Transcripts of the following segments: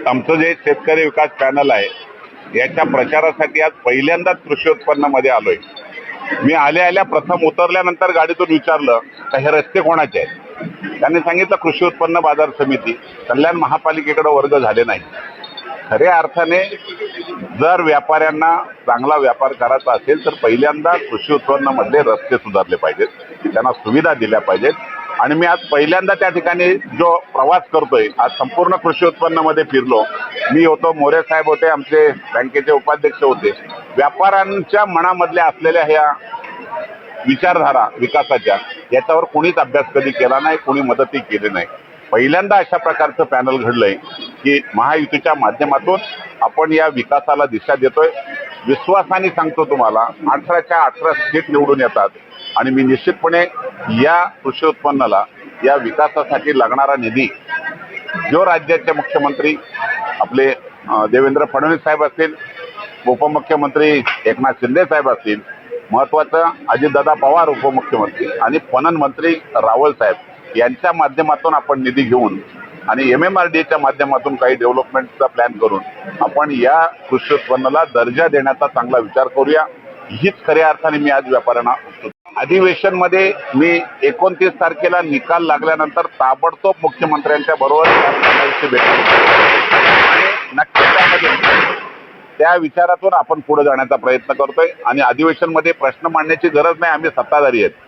आमचं जे शेतकरी विकास पॅनल आहे याच्या प्रचारासाठी आज पहिल्यांदाच कृषी उत्पन्नामध्ये आलोय। मी आल्या प्रथम उतरल्यानंतर गाडीतून विचारलं का हे रस्ते कोणाचे आहेत। त्यांनी सांगितलं कृषी उत्पन्न बाजार समिती कल्याण महापालिकेकडे वर्ग झाले नाही। खऱ्या अर्थाने जर व्यापाऱ्यांना चांगला व्यापार करायचा असेल तर पहिल्यांदा कृषी उत्पन्नामधले रस्ते सुधारले पाहिजेत, त्यांना सुविधा दिल्या पाहिजेत। आणि मी आज पहिल्यांदा त्या ठिकाणी जो प्रवास करतोय, आज संपूर्ण कृषी उत्पन्नामध्ये फिरलो। मी होतो, मोरे साहेब होते, आमचे बँकेचे उपाध्यक्ष होते। व्यापाऱ्यांच्या मनामधल्या असलेल्या ह्या विचारधारा विकासाच्या याच्यावर कोणीच अभ्यास कधी केला नाही, कोणी मदतही केली नाही। पहिल्यांदा अशा प्रकारचं पॅनल घडलंय की महायुतीच्या माध्यमातून आपण या विकासाला दिशा देतोय। विश्वासाने सांगतो तुम्हाला 18च्या 18 सीट निवडून येतात आणि मी निश्चितपणे या कृषी उत्पन्नाला, या विकासासाठी लागणारा निधी जो राज्याचे मुख्यमंत्री आपले देवेंद्र फडणवीस साहेब असतील, उपमुख्यमंत्री एकनाथ शिंदे साहेब असतील, महत्वाचं अजितदादा पवार उपमुख्यमंत्री आणि पणन मंत्री रावळ साहेब यांच्या माध्यमातून आपण निधी घेऊन आणि MMRDAच्या माध्यमातून काही डेव्हलपमेंटचा प्लॅन करून आपण या कृषी उत्पन्नाला दर्जा देण्याचा चांगला विचार करूया। हीच खऱ्या अर्थाने मी आज व्यापाऱ्यांना अधिवेशन मध्ये मी 29 तारखेला निकाल लागल्यानंतर ताबडतोब मुख्यमंत्र्यांच्या बरोबर भेट आणि नक्की त्यामध्ये त्या विचारातून आपण पुढे जाण्याचा प्रयत्न करतोय। आणि अधिवेशन मध्ये प्रश्न मांडण्याची गरज नाही, आम्ही सत्ताधारी आहेत।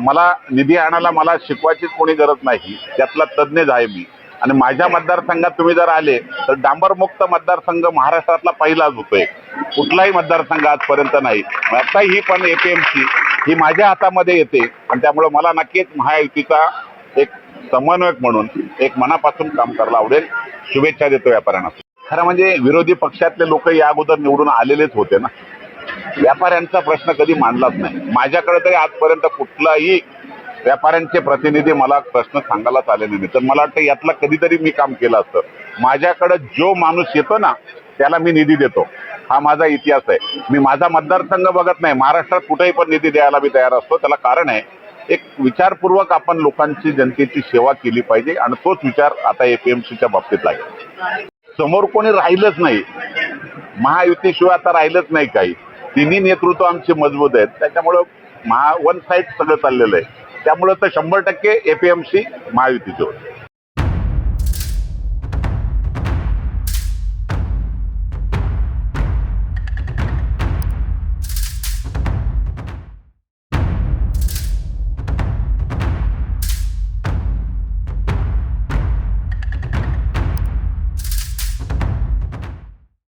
मला निधी आणायला मला शिकवायचीच कोणी गरज नाही, त्यातला तज्ञ आहे मी। आणि माझ्या मतदारसंघात तुम्ही जर आले तर डांबरमुक्त मतदारसंघ महाराष्ट्रातला पहिलाच होतोय, कुठलाही मतदारसंघ आजपर्यंत नाही। आता ही पण APMC ही माझ्या हातामध्ये येते आणि त्यामुळे मला नक्कीच महायुतीचा एक समन्वयक म्हणून एक मनापासून काम करायला आवडेल। शुभेच्छा देतो व्यापाऱ्यांना। खरं म्हणजे विरोधी पक्षातले लोक या अगोदर निवडून आलेलेच होते ना, व्यापाऱ्यांचा प्रश्न कधी मांडलाच नाही। माझ्याकडे तरी आजपर्यंत कुठलाही व्यापाऱ्यांचे प्रतिनिधी मला प्रश्न सांगायलाच आलेले नाही, तर मला वाटतं यातला कधीतरी मी काम केलं असतं। माझ्याकडे जो माणूस येतो ना त्याला मी निधी देतो, हा माझा इतिहास आहे। मी माझा मतदारसंघ बघत नाही, महाराष्ट्रात कुठेही पण निधी द्यायला मी तयार असतो। त्याला कारण आहे एक विचारपूर्वक आपण लोकांची, जनतेची सेवा केली पाहिजे आणि तोच विचार आता APMCच्या बाबतीत आहे। समोर कोणी राहिलंच नाही, महायुतीशिवाय आता राहिलंच नाही काही। तिन्ही नेतृत्व आमची मजबूत आहेत, त्याच्यामुळं वन साईड सगळं चाललेलं आहे। त्यामुळे तर 100% APMC महायुतीचं होतं।